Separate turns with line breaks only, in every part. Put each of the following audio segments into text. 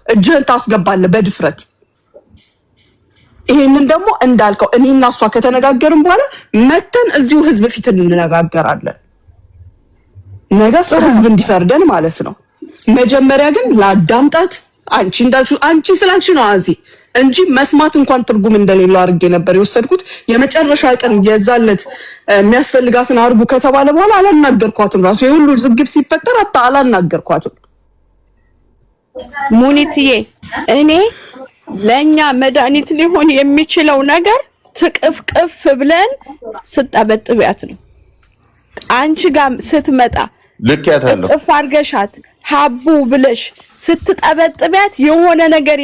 እጅህን ታስገባለህ በድፍረት። ይሄንን ደግሞ እንዳልከው እኔና እሷ ከተነጋገርን በኋላ መተን እዚሁ ህዝብ ፊት እንነጋገራለን። ነገ ሰው ህዝብ እንዲፈርደን ማለት ነው። መጀመሪያ ግን ላዳምጣት። አንቺ እንዳልሽው አንቺ ስላልሽ ነው አዚ እንጂ መስማት እንኳን ትርጉም እንደሌለው አድርጌ ነበር የወሰድኩት። የመጨረሻ ቀን የዛለት የሚያስፈልጋትን አርጉ ከተባለ በኋላ አላናገርኳትም። ራሱ የሁሉ ዝግብ ሲፈጠር አላናገርኳትም።
ሙኒትዬ እኔ ለኛ መድኃኒት ሊሆን የሚችለው ነገር ትቅፍቅፍ ብለን ስጠበጥቢያት ነው። አንቺ ጋር ስትመጣ
ልክያታለሁ
እፍ አድርገሻት ሀቡ ብለሽ ስትጠበጥቢያት የሆነ ነገር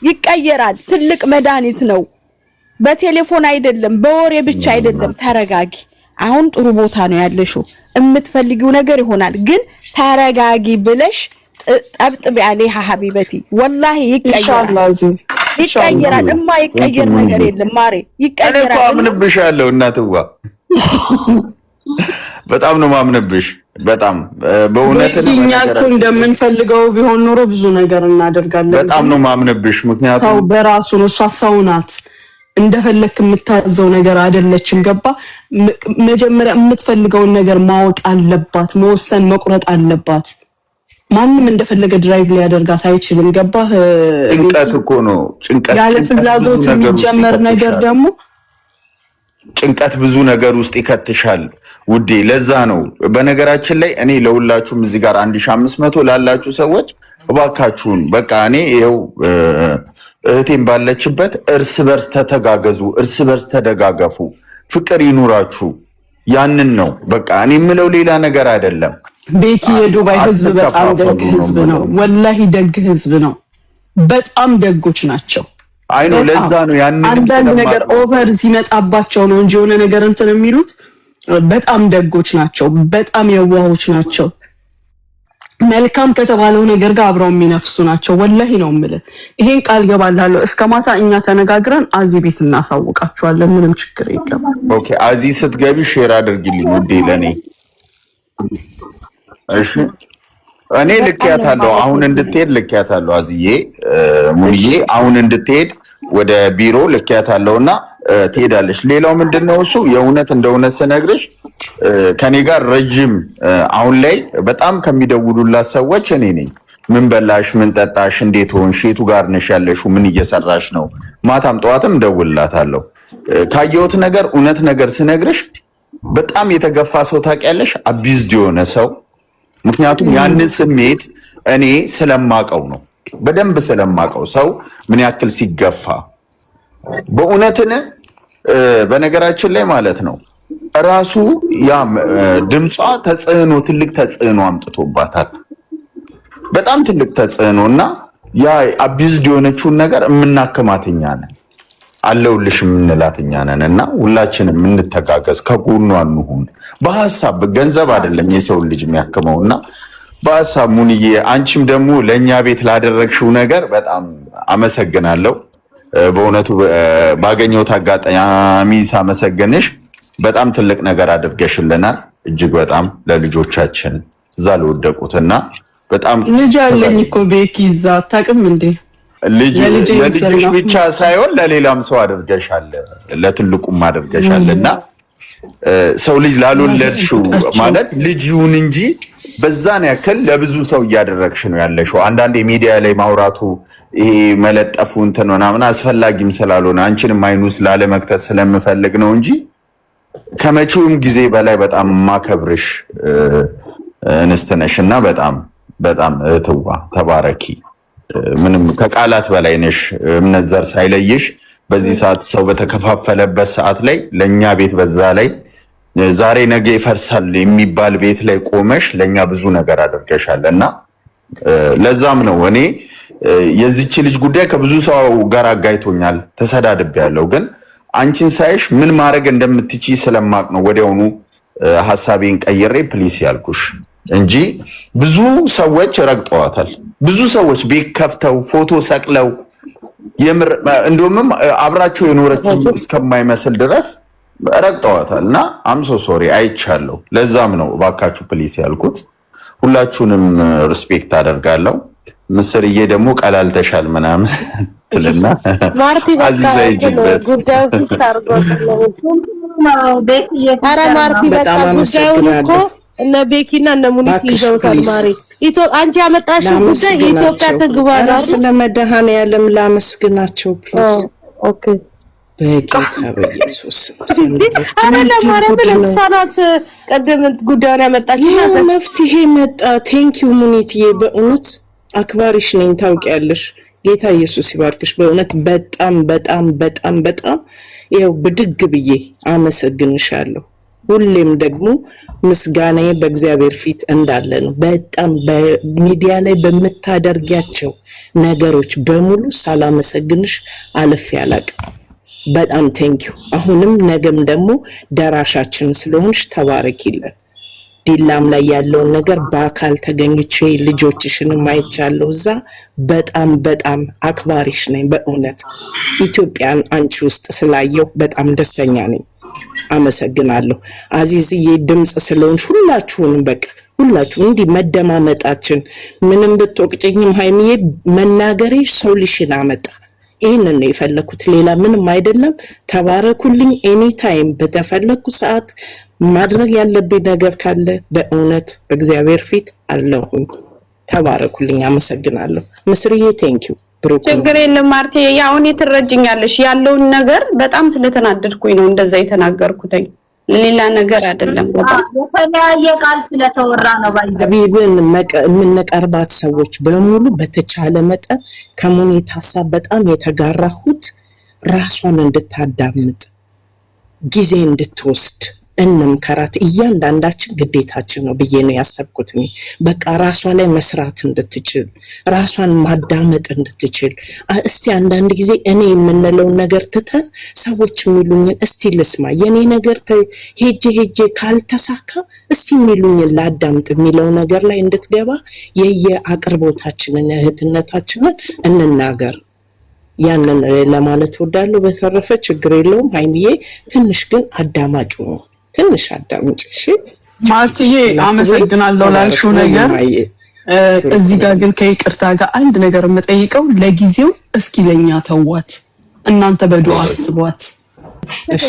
ይቀየራል። ትልቅ መድኃኒት ነው። በቴሌፎን አይደለም፣ በወሬ ብቻ አይደለም። ተረጋጊ። አሁን ጥሩ ቦታ ነው ያለሽው። የምትፈልጊው ነገር ይሆናል። ግን ተረጋጊ ብለሽ ጠብጥቢ አለይሃ ሀቢበቲ። ወላሂ ይቀየራል። የማይቀየር ነገር የለም ማሬ፣ ይቀየራል።
እኔ እኮ አምንብሻለሁ እናትዋ፣ በጣም ነው ማምንብሽ። በጣም በእውነት
እኛ እኮ እንደምንፈልገው ቢሆን ኖሮ ብዙ ነገር እናደርጋለን።
በጣም ነው ማምንብሽ። ምክንያቱም
ሰው በራሱ ነው። እሷ ሰው ናት። እንደፈለክ የምታዘው ነገር አይደለችም። ገባ? መጀመሪያ የምትፈልገውን ነገር ማወቅ አለባት። መወሰን መቁረጥ አለባት። ማንም እንደፈለገ ድራይቭ ሊያደርጋት አይችልም። ገባ?
ጭንቀት እኮ ነው። ጭንቀት
ያለ ፍላጎት የሚጀመር ነገር ደግሞ
ጭንቀት ብዙ ነገር ውስጥ ይከትሻል ውዴ። ለዛ ነው በነገራችን ላይ እኔ ለሁላችሁም እዚህ ጋር 1500 ላላችሁ ሰዎች እባካችሁን በቃ እኔ ይኸው እህቴን ባለችበት እርስ በርስ ተተጋገዙ፣ እርስ በርስ ተደጋገፉ፣ ፍቅር ይኑራችሁ። ያንን ነው በቃ እኔ የምለው፣ ሌላ ነገር አይደለም።
ቤኪ የዱባይ ህዝብ በጣም ደግ ህዝብ ነው። ወላሂ ደግ ህዝብ ነው። በጣም ደጎች ናቸው።
አይ ነው ለዛ ነው ያንን
አንዳንድ ነገር ኦቨር ሲመጣባቸው ነው እንጂ የሆነ ነገር እንትን የሚሉት በጣም ደጎች ናቸው። በጣም የዋሆች ናቸው። መልካም ከተባለው ነገር ጋር አብረው የሚነፍሱ ናቸው። ወላሂ ነው የምልህ። ይሄን ቃል ገባላለሁ። እስከ ማታ እኛ ተነጋግረን አዚ ቤት እናሳውቃችኋለን። ምንም ችግር የለም።
ኦኬ አዚ ስትገቢ ሼር አድርጊልኝ ውዴ ለኔ። እሺ እኔ ልክያታለሁ። አሁን እንድትሄድ ልክያታለሁ። አዚዬ ሙኒዬ አሁን እንድትሄድ ወደ ቢሮ ልክያታለሁና ትሄዳለች። ሌላው ምንድነው እሱ የእውነት እንደእውነት ስነግርሽ ከኔ ጋር ረጅም አሁን ላይ በጣም ከሚደውሉላት ሰዎች እኔ ነኝ። ምን በላሽ፣ ምን ጠጣሽ፣ እንዴት ሆንሽ፣ የቱ ጋር ነሽ ያለሽው፣ ምን እየሰራሽ ነው? ማታም ጠዋትም እደውልላታለሁ። ካየሁት ነገር እውነት ነገር ስነግርሽ በጣም የተገፋ ሰው ታውቂያለሽ፣ አቢዝድ የሆነ ሰው። ምክንያቱም ያንን ስሜት እኔ ስለማቀው ነው፣ በደንብ ስለማቀው ሰው ምን ያክል ሲገፋ በእውነትን በነገራችን ላይ ማለት ነው ራሱ ያ ድምጿ ተጽዕኖ ትልቅ ተጽዕኖ አምጥቶባታል። በጣም ትልቅ ተጽዕኖና ያ አቢዝድ የሆነችውን ነገር የምናከማትኛ ነን፣ አለውልሽ የምንላትኛ ነን። እና ሁላችንም እንተጋገዝ፣ ከጎኗ እንሁን። በሐሳብ ገንዘብ አይደለም የሰው ልጅ የሚያክመውና በሐሳብ ሙኒዬ፣ አንቺም ደግሞ ለኛ ቤት ላደረግሽው ነገር በጣም አመሰግናለሁ። በእውነቱ ባገኘሁት አጋጣሚ ሳመሰግንሽ በጣም ትልቅ ነገር አድርገሽልናል። እጅግ በጣም ለልጆቻችን እዛ ለወደቁትና በጣም
ልጅ አለኝ እኮ ቤኪ እዛ አታውቅም እንዴ?
ለልጅሽ ብቻ ሳይሆን ለሌላም ሰው አድርገሻል፣ ለትልቁም አድርገሻልና ሰው ልጅ ላልወለድሽው ማለት ልጅ ይሁን እንጂ በዛን ያክል ለብዙ ሰው እያደረግሽ ነው ያለሽው። አንዳንድ ሚዲያ ላይ ማውራቱ ይሄ መለጠፉ እንትን ምናምን አስፈላጊም ስላልሆነ አንቺንም አይኑ ስላለመክተት ስለምፈልግ ነው እንጂ ከመቼውም ጊዜ በላይ በጣም ማከብርሽ እንስት ነሽና በጣም በጣም እህትዋ ተባረኪ። ምንም ከቃላት በላይ ነሽ። እምነት ዘር ሳይለይሽ በዚህ ሰዓት ሰው በተከፋፈለበት ሰዓት ላይ ለኛ ቤት በዛ ላይ ዛሬ ነገ ይፈርሳል የሚባል ቤት ላይ ቆመሽ ለኛ ብዙ ነገር አድርገሻልና ለዛም ነው እኔ የዚች ልጅ ጉዳይ ከብዙ ሰው ጋር አጋይቶኛል፣ ተሰዳድቤያለሁ። ግን አንቺን ሳይሽ ምን ማድረግ እንደምትችይ ስለማቅ ነው ወዲያውኑ ሐሳቤን ቀይሬ ፕሊስ ያልኩሽ እንጂ ብዙ ሰዎች ረግጠዋታል። ብዙ ሰዎች ቤት ከፍተው ፎቶ ሰቅለው እንደውም አብራቸው የኖረችው እስከማይመስል ድረስ ረግጠዋታል። እና አምሶ ሶሪ አይቻለሁ። ለዛም ነው እባካችሁ ፕሊስ ያልኩት። ሁላችሁንም ሪስፔክት አደርጋለሁ። ምስርዬ ደግሞ ቀላልተሻል ምናምን ትልና
ማርቲ በቃ ጉዳዩ ፊክስ አድርጎት ነው ቤት ኧረ ማርቲ በቃ ጉዳዩን እኮ እነ ቤኪና እነ ሙኒት ይዘውታል። ማሪ አንቺ ያመጣሽው ጉዳይ የኢትዮጵያ ትግባ ነው።
ስለመድኃኔዓለም ላመስግናቸው ፕሊዝ።
ኦኬ
በጌታ በኢየሱስ
አረ ለማርያም ለምሳናት ቀደም ጉዳዩን ያመጣችው
መፍትሄ መጣ። ቴንኪው ሙኒትዬ፣ በእውነት አክባሪሽ ነኝ ታውቂያለሽ። ጌታ ኢየሱስ ይባርክሽ። በእውነት በጣም በጣም በጣም በጣም ይኸው ብድግ ብዬ አመሰግንሻለሁ። ሁሌም ደግሞ ምስጋናዬ በእግዚአብሔር ፊት እንዳለ ነው። በጣም በሚዲያ ላይ በምታደርጊያቸው ነገሮች በሙሉ ሳላመሰግንሽ አለፌ አላቅም። በጣም ቴንኪው። አሁንም ነገም ደግሞ ደራሻችን ስለሆንሽ ተባረኪልን። ዲላም ላይ ያለውን ነገር በአካል ተገኝቼ ልጆችሽንም አይቻለሁ እዛ። በጣም በጣም አክባሪሽ ነኝ። በእውነት ኢትዮጵያን አንቺ ውስጥ ስላየው በጣም ደስተኛ ነኝ። አመሰግናለሁ አዚዝዬ፣ ድምጽ ስለሆንሽ ሁላችሁንም በቃ ሁላችሁም እንዲህ መደማመጣችን ምንም ብትወቅጭኝም ሃይሚዬ መናገሬ ሶሉሽን አመጣ። ይሄንን ነው የፈለኩት፣ ሌላ ምንም አይደለም። ተባረኩልኝ። ኤኒ ታይም በተፈለኩ ሰዓት ማድረግ ያለብኝ ነገር ካለ በእውነት በእግዚአብሔር ፊት አለሁኝ። ተባረኩልኝ። አመሰግናለሁ። ምስርዬ ቴንኪው።
ችግር የለም ማርቴ፣ ያው እኔ ትረጅኛለሽ ያለውን ነገር በጣም ስለተናደድኩኝ ነው እንደዛ የተናገርኩት፣ ሌላ ነገር አይደለም።
የተለያየ ቃል ስለተወራ ነው።
ባይዘቢብን የምንቀርባት ሰዎች በሙሉ በተቻለ መጠን ከሙኒት ሀሳብ በጣም የተጋራሁት ራሷን እንድታዳምጥ ጊዜ እንድትወስድ እንምከራት። እያንዳንዳችን ግዴታችን ነው ብዬ ነው ያሰብኩት። በቃ ራሷ ላይ መስራት እንድትችል ራሷን ማዳመጥ እንድትችል። እስቲ አንዳንድ ጊዜ እኔ የምንለውን ነገር ትተን ሰዎች የሚሉኝን እስቲ ልስማ፣ የኔ ነገር ሄጄ ካልተሳካ እስቲ የሚሉኝን ላዳምጥ የሚለው ነገር ላይ እንድትገባ የየአቅርቦታችንን እህትነታችንን እንናገር። ያንን ለማለት ወዳለሁ። በተረፈ ችግር የለውም ሃይሚዬ፣ ትንሽ ግን አዳማጩ ነው። ትንሽ አዳምጪ እሺ
ማርትዬ። አመሰግናለሁ ላልሽው ነገር። እዚህ ጋር ግን ከይቅርታ ጋር አንድ ነገር የምጠይቀው ለጊዜው እስኪ ለኛ ተዋት፣ እናንተ በዱዓ አስቧት።
እሺ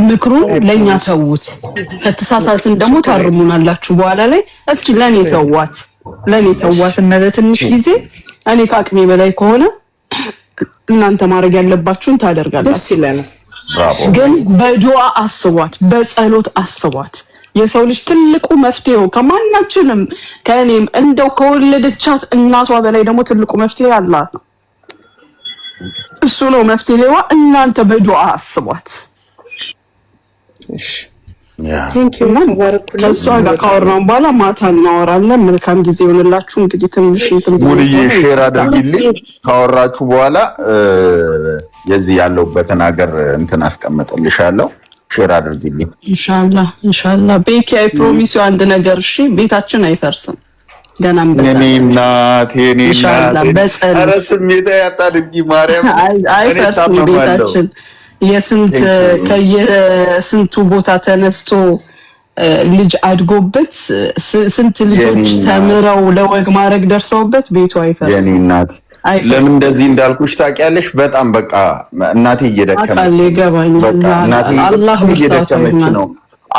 ምክሩን ለኛ ተውት። ከተሳሳትን ደግሞ ታርሙናላችሁ በኋላ ላይ። እስኪ ለኔ ተዋት እና ለትንሽ ጊዜ እኔ ከአቅሜ በላይ ከሆነ እናንተ ማድረግ ያለባችሁን ታደርጋላችሁ።
ደስ ይለናል።
ግን በዱዓ አስቧት፣ በጸሎት አስቧት። የሰው ልጅ ትልቁ መፍትሄው ከማናችንም ከእኔም እንደው ከወለደቻት እናቷ በላይ ደግሞ ትልቁ መፍትሄ አላት ነው። እሱ ነው መፍትሄዋ። እናንተ በዱዓ አስቧት።
እሺ
ቴንኪው።
ከእሷ ጋር ካወራን በኋላ ማታ እናወራለን። መልካም ጊዜ ይሆንላችሁ። እንግዲህ ትንሽ
ሙሉዬ ሼር አድርጊልኝ። ካወራችሁ በኋላ የዚህ ያለውበትን ሀገር እንትን አስቀምጥልሻለሁ። ሼር አድርጊልኝ።
ኢንሻአላህ ቤኪ፣ አይ ፕሮሚስ ዩ አንድ ነገር እሺ። ቤታችን አይፈርስም። ገናም
የኔ እናት በጸሎት ኧረ ስሜታ ያጣልኝ ማርያም
አይፈርስም ቤታችን። ከየስንቱ ቦታ ተነስቶ ልጅ አድጎበት ስንት ልጆች ተምረው ለወግ ማድረግ ደርሰውበት ቤቱ አይፈርስም።
የኔ እናት ለምን እንደዚህ እንዳልኩሽ ታውቂያለሽ? በጣም በቃ እናቴ እየደከመች ነው።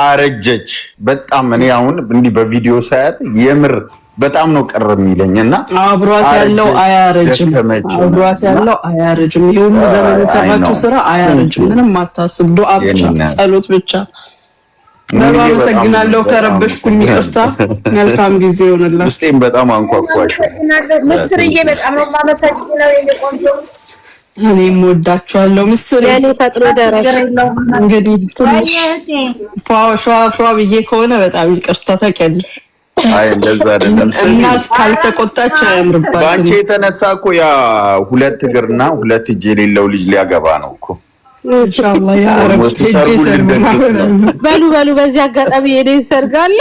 አረጀች በጣም። እኔ አሁን እንዲህ በቪዲዮ ሳያት የምር በጣም ነው ቅር የሚለኝና
አብሯት ያለው አያረጅም። ይሄ ሁሉ ዘመን የተሰራችው ስራ አያረጅም። ምንም አታስብ። ዱዓ ብቻ፣ ጸሎት ብቻ። አመሰግናለሁ። ከረበሽኩኝ ይቅርታ። መልካም ጊዜ ይሆንላችሁ።
እስቴም በጣም አንኳኳሽ።
ምስርዬ በጣም ነው የማመሰግነው። የቆንጆ
እኔም ወዳችኋለሁ። ምስር
ያኔ ፈጥሮ ደረሽ።
እንግዲህ ትንሽ ፏ ብዬ ከሆነ በጣም ይቅርታ። ታውቂያለሽ።
አይ እንደዛ አይደለም።
እናት ካልተቆጣች አያምርባትም።
ባንቺ የተነሳ እኮ ያ ሁለት እግርና ሁለት እጅ የሌለው ልጅ ሊያገባ ነው እኮ።
ኢንሻአላህ ያ ረብ
በሉ በዚህ አጋጣሚ የኔ ሰርጋለ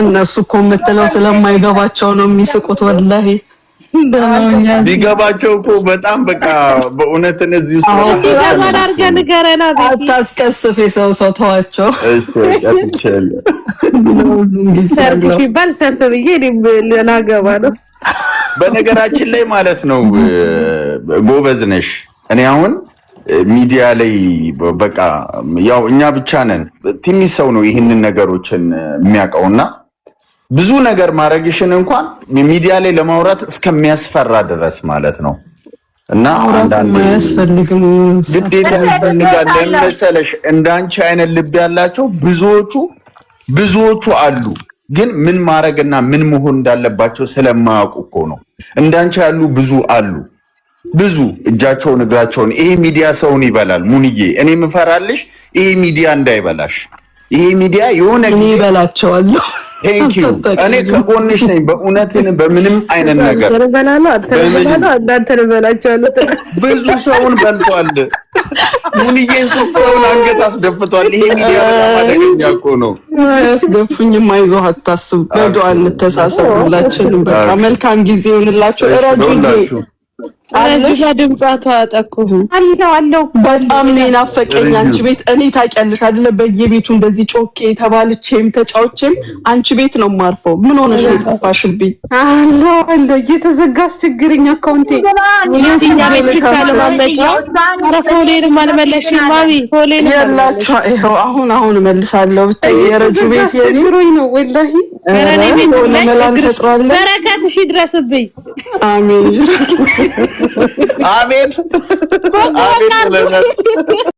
እነሱ እኮ የምትለው ስለማይገባቸው ነው የሚስቁት። ወላሂ
ቢገባቸው እኮ በጣም በቃ በእውነት እነዚህ ውስጥ
ይገባል አድርገህ ንገረና
አታስቀስፍ የሰው ተዋቸው።
እሺ ያትችል
ሰርግ ሲባል ሰፍ ብዬ እኔም ላገባ ነው።
በነገራችን ላይ ማለት ነው ጎበዝ ነሽ። እኔ አሁን ሚዲያ ላይ በቃ ያው እኛ ብቻ ነን ትንሽ ሰው ነው ይህንን ነገሮችን የሚያውቀውና ብዙ ነገር ማድረግሽን እንኳን ሚዲያ ላይ ለማውራት እስከሚያስፈራ ድረስ ማለት ነው። እና አንዳንዴ ግዴታ ያስፈልጋል። ለምሳሌሽ እንዳንቺ አይነት ልብ ያላቸው ብዙዎቹ አሉ፣ ግን ምን ማድረግና ምን መሆን እንዳለባቸው ስለማያውቁ እኮ ነው። እንዳንቺ ያሉ ብዙ አሉ፣ ብዙ እጃቸውን እግራቸውን። ይሄ ሚዲያ ሰውን ይበላል ሙንዬ። እኔ ምፈራልሽ ይሄ ሚዲያ እንዳይበላሽ። ይሄ ሚዲያ የሆነ
እኔ ይበላቸዋለሁ።
ቴንክ ዩ እኔ ከጎንሽ ነኝ በእውነትን በምንም አይነት ነገር ብዙ ሰውን በልቷል። ሙንዬን ሰውን አንገት አስደፍቷል። ይሄ ሚዲያ በጣም አደገኛ እኮ ነው።
አያስደፉኝም፣ አይዞህ አታስብ። በዱዓ እንተሳሰብ ሁላችንም። በቃ መልካም ጊዜ ይሁንላችሁ። እረጁኝ
አለሽ ድምጻቷ አጠቁ አለው
በጣም ነው ናፈቀኝ አንቺ ቤት። እኔ ታውቂያለሽ አይደለ በየቤቱ እንደዚህ ጮኬ ተባልቼም ተጫውቼም አንቺ ቤት ነው ማርፈው። ምን ሆነሽ ነው ጠፋሽብኝ?
አሎ እየተዘጋ አስቸግረኝ አካውንቴ
ወዲኛ ቤት ብቻ ለማመጫው አረፎሌን ማልመለሽም ማሚ ፎሌን
ያላችሁ ይሄው አሁን እመልሳለሁ። ብታይ የረጁ ቤት
የኔ ነው ወላሂ
ገራኔ ቤት ነው በረከትሽ ይድረስብኝ።
አሜን
አቤት አቤት